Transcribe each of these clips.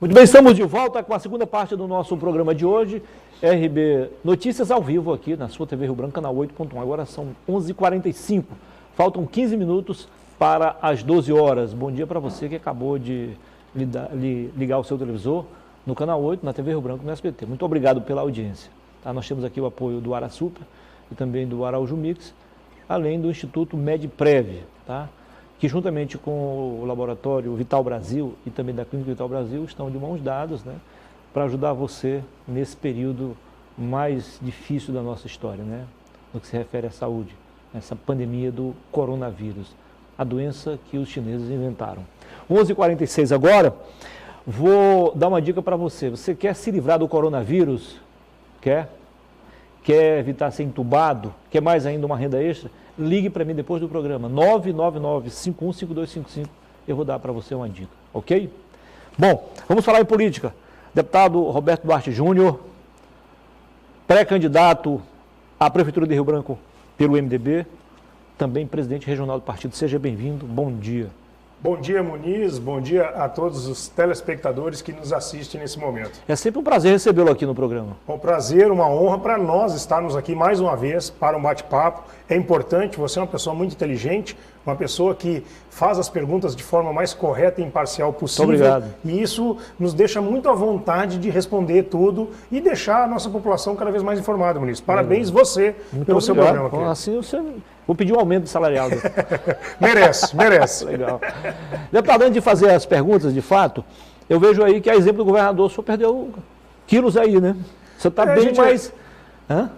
Muito bem, estamos de volta com a segunda parte do nosso programa de hoje, RB Notícias ao vivo aqui na sua TV Rio Branco, canal 8.1. Agora são 11h45, faltam 15 minutos para as 12 horas. Bom dia para você que acabou de ligar o seu televisor no canal 8, na TV Rio Branco, no SBT. Muito obrigado pela audiência. Tá? Nós temos aqui o apoio do Arasuper e também do Araújo Mix, além do Instituto Medprev, tá? Que juntamente com o laboratório Vital Brasil e também da Clínica Vital Brasil estão de mãos dadas, né, para ajudar você nesse período mais difícil da nossa história, né, no que se refere à saúde, essa pandemia do coronavírus, a doença que os chineses inventaram. 11h46 agora, vou dar uma dica para você. Você quer se livrar do coronavírus? Quer evitar ser entubado? Quer mais ainda uma renda extra? Ligue para mim depois do programa, 999-515255, eu vou dar para você uma dica, ok? Bom, vamos falar em política. Deputado Roberto Duarte Júnior, pré-candidato à Prefeitura de Rio Branco pelo MDB, também presidente regional do partido. Seja bem-vindo, bom dia. Bom dia, Muniz, bom dia a todos os telespectadores que nos assistem nesse momento. É sempre um prazer recebê-lo aqui no programa. Um prazer, uma honra para nós estarmos aqui mais uma vez para um bate-papo. É importante, você é uma pessoa muito inteligente, uma pessoa que faz as perguntas de forma mais correta e imparcial possível. Muito obrigado. E isso nos deixa muito à vontade de responder tudo e deixar a nossa população cada vez mais informada, Muniz. Parabéns você muito pelo seu programa aqui. Assim você... Vou pedir um aumento salarial. merece. Legal. Deputado, antes de fazer as perguntas, de fato, eu vejo aí que, a exemplo do governador, o senhor perdeu quilos aí, né? Você está bem mais...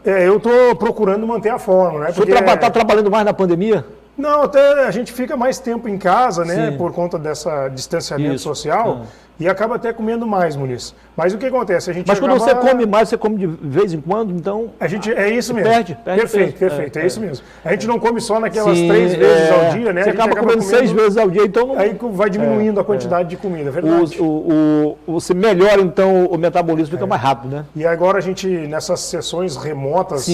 eu estou procurando manter a forma, né? O senhor está trabalhando mais na pandemia? Não, até a gente fica mais tempo em casa, né? Sim. Por conta dessa distanciamento social. E acaba até comendo mais, Muniz. Mas o que acontece? Mas quando você come mais, você come de vez em quando, então... É isso mesmo. Perde Perfeito, é isso mesmo. A gente não come só naquelas 3 vezes ao dia, né? Você acaba comendo 6 vezes ao dia, então... Aí vai diminuindo a quantidade de comida, é verdade. Você melhora, então, o metabolismo fica mais rápido, né? E agora a gente, nessas sessões remotas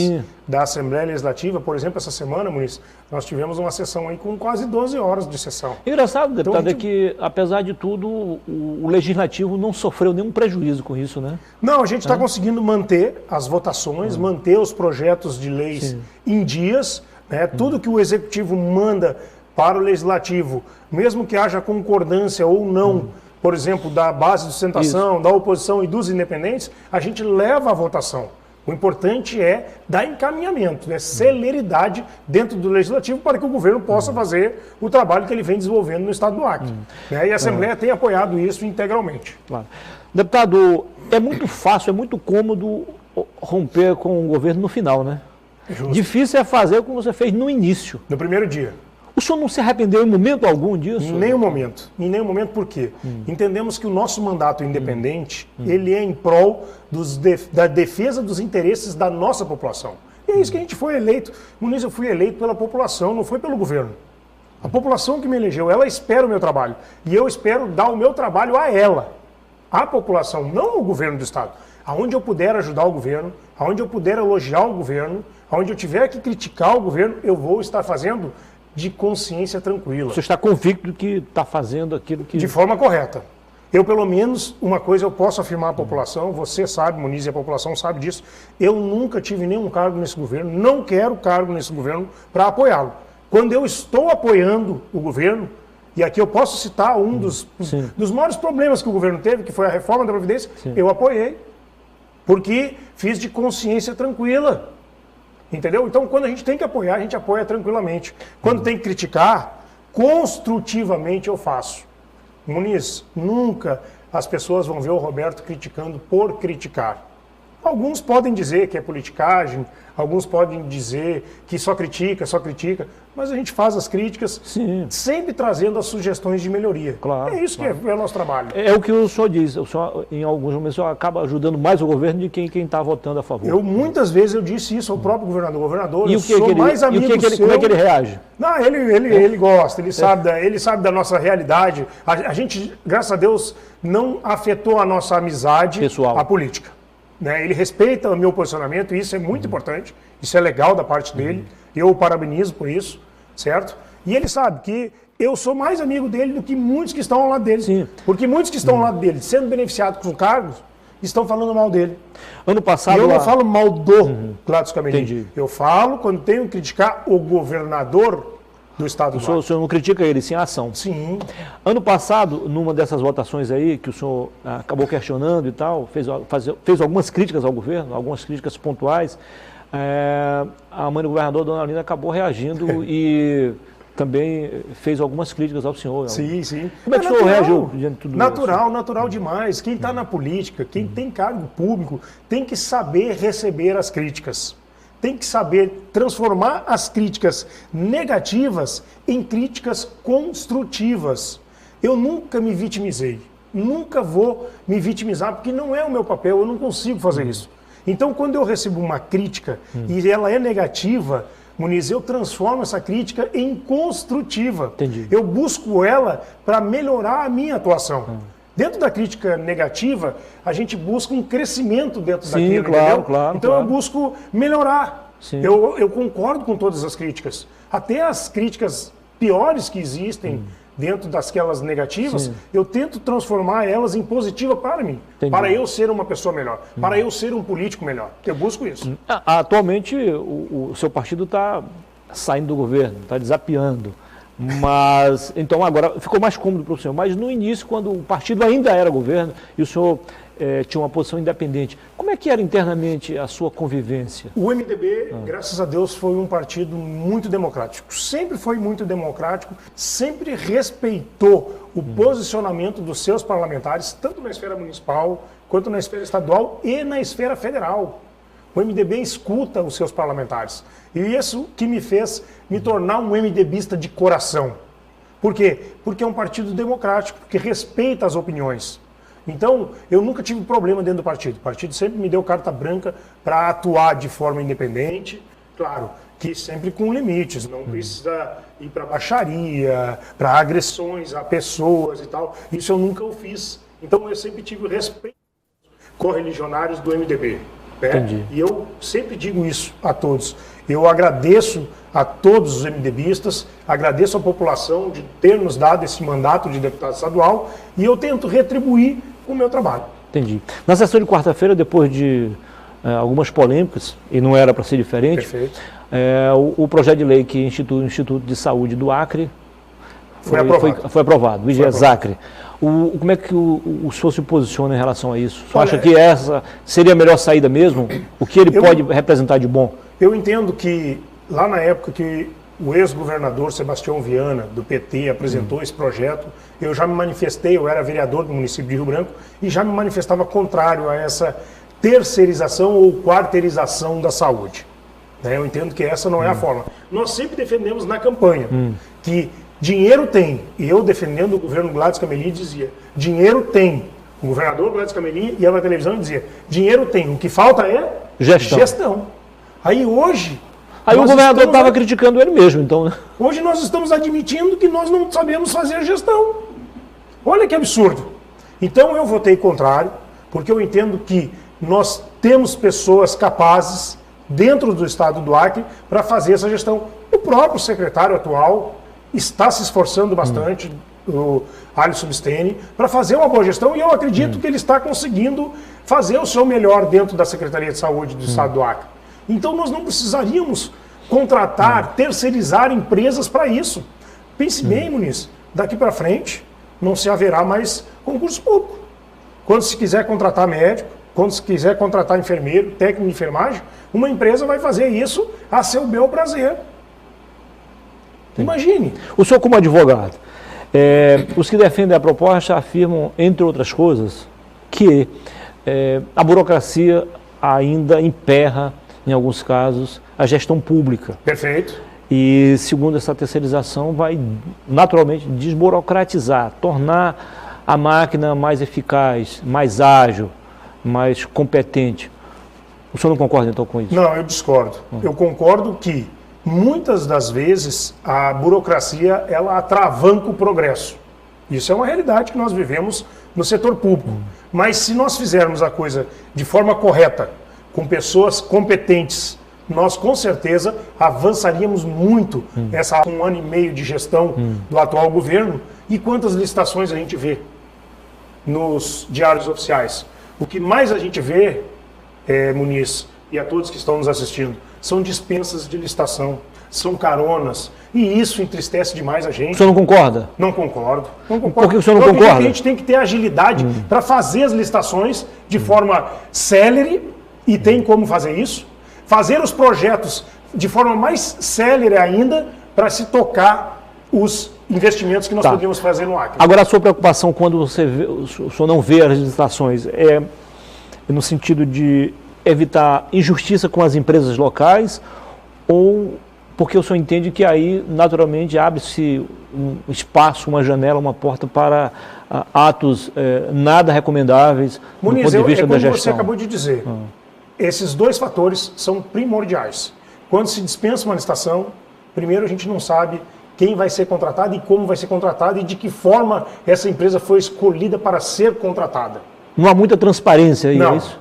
da Assembleia Legislativa, por exemplo, essa semana, Muniz, nós tivemos uma sessão aí com quase 12 horas de sessão. Engraçado, deputado, é que, apesar de tudo, o Legislativo não sofreu nenhum prejuízo com isso, né? Não, a gente está conseguindo manter as votações, manter os projetos de leis em dias, né? Tudo que o Executivo manda para o Legislativo, mesmo que haja concordância ou não, por exemplo, da base de sustentação, da oposição e dos independentes, a gente leva à votação. O importante é dar encaminhamento, né? Celeridade dentro do Legislativo para que o governo possa fazer o trabalho que ele vem desenvolvendo no estado do Acre. Né? E a Assembleia tem apoiado isso integralmente. Claro. Deputado, é muito fácil, é muito cômodo romper com o governo no final, né? Justo. Difícil é fazer como você fez no início. No primeiro dia. O senhor não se arrependeu em momento algum disso? Em nenhum momento. Em nenhum momento, por quê? Entendemos que o nosso mandato independente, ele é em prol da defesa dos interesses da nossa população. E é isso que a gente foi eleito. Muniz, eu fui eleito pela população, não foi pelo governo. A população que me elegeu, ela espera o meu trabalho. E eu espero dar o meu trabalho a ela. A população, não o governo do estado. Aonde eu puder ajudar o governo, aonde eu puder elogiar o governo, aonde eu tiver que criticar o governo, eu vou estar fazendo de consciência tranquila. Você está convicto que está fazendo aquilo que... De forma correta. Eu, pelo menos, uma coisa eu posso afirmar à população, você sabe, Muniz, e a população sabe disso, eu nunca tive nenhum cargo nesse governo, não quero cargo nesse governo para apoiá-lo. Quando eu estou apoiando o governo, e aqui eu posso citar um dos maiores problemas que o governo teve, que foi a reforma da Previdência, eu apoiei, porque fiz de consciência tranquila. Entendeu? Então, quando a gente tem que apoiar, a gente apoia tranquilamente. Quando tem que criticar, construtivamente eu faço. Muniz, nunca as pessoas vão ver o Roberto criticando por criticar. Alguns podem dizer que é politicagem, alguns podem dizer que só critica, mas a gente faz as críticas sempre trazendo as sugestões de melhoria. Claro, é isso que é o nosso trabalho. É o que o senhor diz, o senhor, em alguns momentos, o senhor acaba ajudando mais o governo do que quem está votando a favor. Muitas vezes eu disse isso ao próprio governador. Governador, e eu sou mais amigo seu. Como é que ele reage? Não, ele gosta, ele sabe da nossa realidade. A gente, graças a Deus, não afetou a nossa amizade pessoal, a política. Né? Ele respeita o meu posicionamento e isso é muito importante, isso é legal da parte dele, eu o parabenizo por isso, certo? E ele sabe que eu sou mais amigo dele do que muitos que estão ao lado dele. Sim. Porque muitos que estão ao lado dele, sendo beneficiados com cargos, estão falando mal dele. Ano passado... E eu não falo mal do Gladys Camelim. Entendi. Eu falo quando tenho que criticar o governador do estado do Acre. O senhor não critica ele, sim a ação. Sim. Ano passado, numa dessas votações aí, que o senhor acabou questionando e tal, fez algumas críticas ao governo, algumas críticas pontuais, a mãe do governador, dona Olinda, acabou reagindo e também fez algumas críticas ao senhor. Sim, sim. Como é que o senhor reagiu diante de tudo isso? Natural demais. Quem está na política, quem tem cargo público, tem que saber receber as críticas. Tem que saber transformar as críticas negativas em críticas construtivas. Eu nunca me vitimizei. Nunca vou me vitimizar, porque não é o meu papel, eu não consigo fazer isso. Então, quando eu recebo uma crítica e ela é negativa, Muniz, eu transformo essa crítica em construtiva. Entendi. Eu busco ela para melhorar a minha atuação. Dentro da crítica negativa, a gente busca um crescimento dentro daquilo, entendeu? Então eu busco melhorar. Eu concordo com todas as críticas. Até as críticas piores que existem dentro daquelas negativas, eu tento transformar elas em positiva para mim. Entendi. Para eu ser uma pessoa melhor. Para eu ser um político melhor. Eu busco isso. Atualmente, o seu partido está saindo do governo, está desafiando. Mas, então agora ficou mais cômodo para o senhor. Mas no início, quando o partido ainda era governo e o senhor tinha uma posição independente, como é que era internamente a sua convivência? O MDB, graças a Deus, foi um partido muito democrático. Sempre foi muito democrático, sempre respeitou o posicionamento dos seus parlamentares, tanto na esfera municipal, quanto na esfera estadual e na esfera federal. O MDB escuta os seus parlamentares. E isso que me fez me tornar um MDBista de coração. Por quê? Porque é um partido democrático, que respeita as opiniões. Então, eu nunca tive problema dentro do partido. O partido sempre me deu carta branca para atuar de forma independente. Claro, que sempre com limites. Não precisa ir para baixaria, para agressões a pessoas e tal. Isso eu nunca o fiz. Então, eu sempre tive respeito correligionários do MDB. Né? E eu sempre digo isso a todos. Eu agradeço a todos os MDBistas, agradeço a população de ter nos dado esse mandato de deputado estadual e eu tento retribuir o meu trabalho. Entendi. Na sessão de quarta-feira, depois de algumas polêmicas, e não era para ser diferente, o projeto de lei que institui o Instituto de Saúde do Acre foi aprovado, o IGES-Acre. Como é que o senhor se posiciona em relação a isso? O senhor acha que essa seria a melhor saída mesmo? O que ele pode representar de bom? Eu entendo que lá na época que o ex-governador Sebastião Viana, do PT, apresentou esse projeto, eu já me manifestei, eu era vereador do município de Rio Branco, e já me manifestava contrário a essa terceirização ou quarteirização da saúde. Eu entendo que essa não é a forma. Nós sempre defendemos na campanha que dinheiro tem, e eu defendendo o governo Gladys Camelim dizia, dinheiro tem. O governador Gladys Camelim ia na televisão e dizia, dinheiro tem, o que falta é gestão. Aí hoje... Aí o governador estava criticando ele mesmo, então, né? Hoje nós estamos admitindo que nós não sabemos fazer gestão. Olha que absurdo. Então eu votei contrário, porque eu entendo que nós temos pessoas capazes dentro do estado do Acre para fazer essa gestão. O próprio secretário atual está se esforçando bastante, o Alisson Substeni, para fazer uma boa gestão e eu acredito que ele está conseguindo fazer o seu melhor dentro da Secretaria de Saúde do estado do Acre. Então nós não precisaríamos contratar, terceirizar empresas para isso. Pense bem, Muniz, daqui para frente não se haverá mais concurso público. Quando se quiser contratar médico, quando se quiser contratar enfermeiro, técnico de enfermagem, uma empresa vai fazer isso a seu bel prazer. Imagine. O senhor como advogado, os que defendem a proposta afirmam, entre outras coisas, que a burocracia ainda emperra, em alguns casos, a gestão pública. Perfeito. E, segundo essa terceirização, vai naturalmente desburocratizar, tornar a máquina mais eficaz, mais ágil, mais competente. O senhor não concorda, então, com isso? Não, eu discordo. Eu concordo que, muitas das vezes, a burocracia, ela atravanca o progresso. Isso é uma realidade que nós vivemos no setor público. Mas se nós fizermos a coisa de forma correta, com pessoas competentes, nós com certeza avançaríamos muito essa 1 ano e meio de gestão do atual governo. E quantas licitações a gente vê nos diários oficiais? O que mais a gente vê, Muniz, e a todos que estão nos assistindo, são dispensas de licitação, são caronas, e isso entristece demais a gente. O senhor não concorda? Não concordo. Não concordo. Por que o senhor não concorda? A gente tem que ter agilidade para fazer as licitações de forma célere, e tem como fazer isso. Fazer os projetos de forma mais célere ainda, para se tocar os investimentos que nós podemos fazer no Acre. Agora, a sua preocupação quando você vê, o senhor não vê as licitações é no sentido de evitar injustiça com as empresas locais, ou porque o senhor entende que aí, naturalmente, abre-se um espaço, uma janela, uma porta para atos nada recomendáveis Muniz, do ponto de vista da gestão? Você acabou de dizer, esses dois fatores são primordiais. Quando se dispensa uma licitação, primeiro a gente não sabe quem vai ser contratado e como vai ser contratado e de que forma essa empresa foi escolhida para ser contratada. Não há muita transparência aí, não. É isso?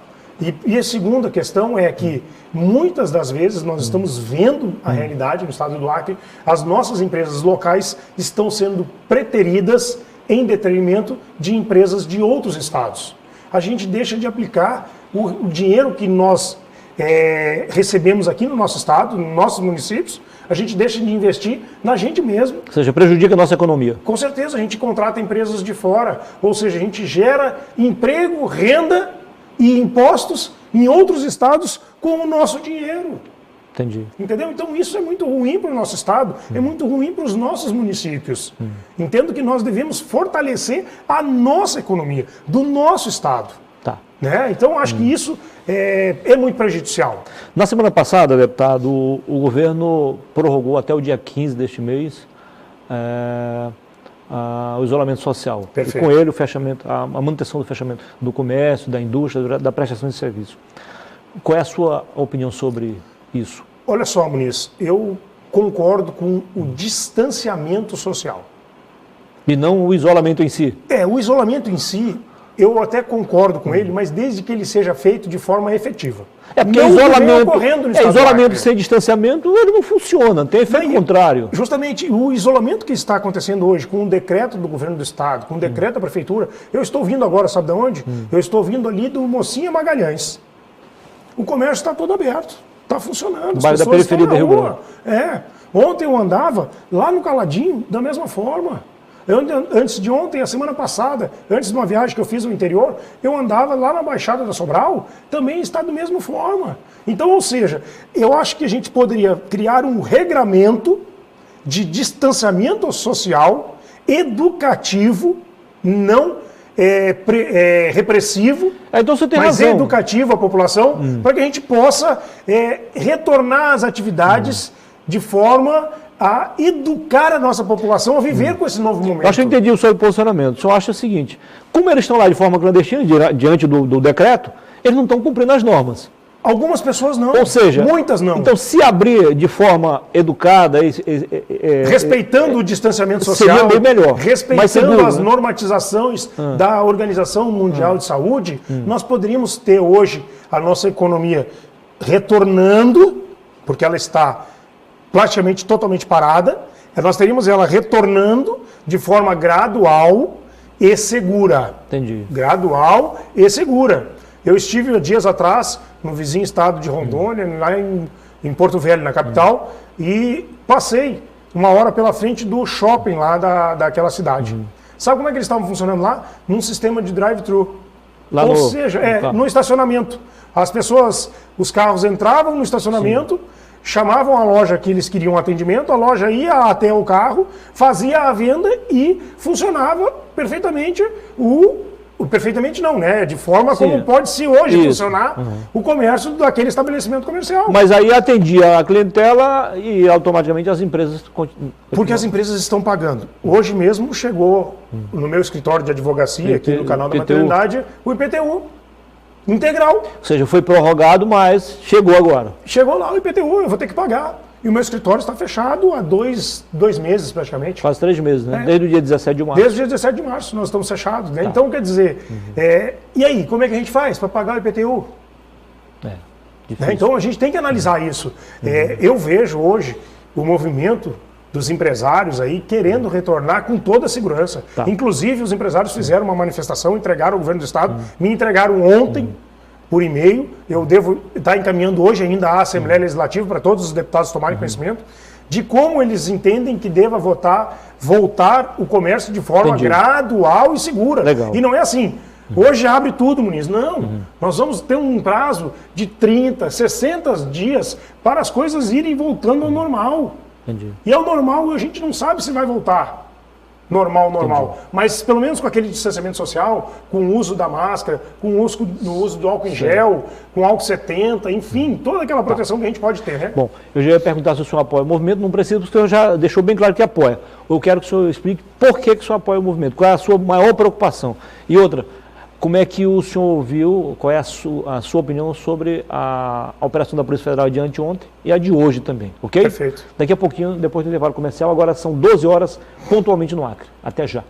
E a segunda questão é que muitas das vezes nós estamos vendo a realidade no estado do Acre, as nossas empresas locais estão sendo preteridas em detrimento de empresas de outros estados. A gente deixa de aplicar o dinheiro que nós recebemos aqui no nosso estado, nos nossos municípios, a gente deixa de investir na gente mesmo. Ou seja, prejudica a nossa economia. Com certeza, a gente contrata empresas de fora, ou seja, a gente gera emprego, renda e impostos em outros estados com o nosso dinheiro. Entendi. Entendeu? Então isso é muito ruim para o nosso estado, é muito ruim para os nossos municípios. Entendo que nós devemos fortalecer a nossa economia, do nosso estado. Tá. Né? Então acho que isso é muito prejudicial. Na semana passada, deputado, o governo prorrogou até o dia 15 deste mês o isolamento social. Perfeito. E com ele o fechamento, a manutenção do fechamento do comércio, da indústria, da prestação de serviço. Qual é a sua opinião sobre isso? Olha só, Muniz, eu concordo com o distanciamento social. E não o isolamento em si? O isolamento em si, eu até concordo com ele, mas desde que ele seja feito de forma efetiva. Porque isolamento sem distanciamento, ele não funciona, tem efeito contrário. Justamente, o isolamento que está acontecendo hoje, com o decreto do governo do estado, com o decreto da prefeitura, eu estou vindo agora, sabe de onde? Eu estou vindo ali do Mocinha Magalhães. O comércio está todo aberto, está funcionando. O bairro da periferia da Rio Branco. Ontem eu andava lá no Caladinho, da mesma forma. Antes de ontem, a semana passada, antes de uma viagem que eu fiz no interior, eu andava lá na Baixada da Sobral, também está da mesma forma. Então, ou seja, eu acho que a gente poderia criar um regramento de distanciamento social, educativo, não repressivo, então você tem mas razão. Educativo à população, para que a gente possa retornar às atividades de forma a educar a nossa população a viver com esse novo momento. Eu acho que eu entendi o seu posicionamento. O senhor acha o seguinte, como eles estão lá de forma clandestina, diante do decreto, eles não estão cumprindo as normas. Algumas pessoas não, ou seja, muitas não. Então, se abrir de forma educada... respeitando o distanciamento social, seria bem melhor. Respeitando as normatizações da Organização Mundial de Saúde, nós poderíamos ter hoje a nossa economia retornando, porque ela está praticamente totalmente parada, nós teríamos ela retornando de forma gradual e segura. Entendi. Gradual e segura. Eu estive há dias atrás no vizinho estado de Rondônia, lá em Porto Velho, na capital, e passei uma hora pela frente do shopping lá daquela cidade. Sabe como é que eles estavam funcionando lá? Num sistema de drive-thru. Ou seja, no estacionamento. As pessoas, os carros entravam no estacionamento, chamavam a loja que eles queriam atendimento, a loja ia até o carro, fazia a venda e funcionava perfeitamente perfeitamente não, né? De forma como pode-se hoje funcionar o comércio daquele estabelecimento comercial. Mas aí atendia a clientela e automaticamente as empresas... Porque as empresas estão pagando. Hoje mesmo chegou no meu escritório de advocacia, aqui no canal da Maternidade, o IPTU. Integral. Ou seja, foi prorrogado, mas chegou agora. Chegou lá o IPTU, eu vou ter que pagar. E o meu escritório está fechado há dois meses praticamente. Quase 3 meses, né? Desde o dia 17 de março. Desde o dia 17 de março nós estamos fechados, né? Então, quer dizer, e aí, como é que a gente faz para pagar o IPTU? Né? Então a gente tem que analisar isso. Eu vejo hoje o movimento dos empresários aí querendo retornar com toda a segurança. Tá. Inclusive, os empresários fizeram uma manifestação, entregaram ao governo do Estado, me entregaram ontem por e-mail. Eu devo estar encaminhando hoje ainda à Assembleia Legislativa para todos os deputados tomarem conhecimento de como eles entendem que deva voltar o comércio de forma gradual e segura. Legal. E não é assim. Hoje abre tudo, Muniz. Não. Nós vamos ter um prazo de 30, 60 dias para as coisas irem voltando ao normal. Entendi. E ao normal a gente não sabe se vai voltar. Normal. Entendi. Mas pelo menos com aquele distanciamento social, com o uso da máscara, com o uso do álcool em gel, com álcool 70, enfim, toda aquela proteção que a gente pode ter, né? Bom, eu já ia perguntar se o senhor apoia o movimento, não precisa, porque o senhor já deixou bem claro que apoia. Eu quero que o senhor explique por que o senhor apoia o movimento, qual é a sua maior preocupação. E outra, como é que o senhor viu, qual é a sua opinião sobre a operação da Polícia Federal de anteontem e a de hoje também, ok? Perfeito. Daqui a pouquinho, depois do intervalo comercial, agora são 12 horas, pontualmente no Acre. Até já.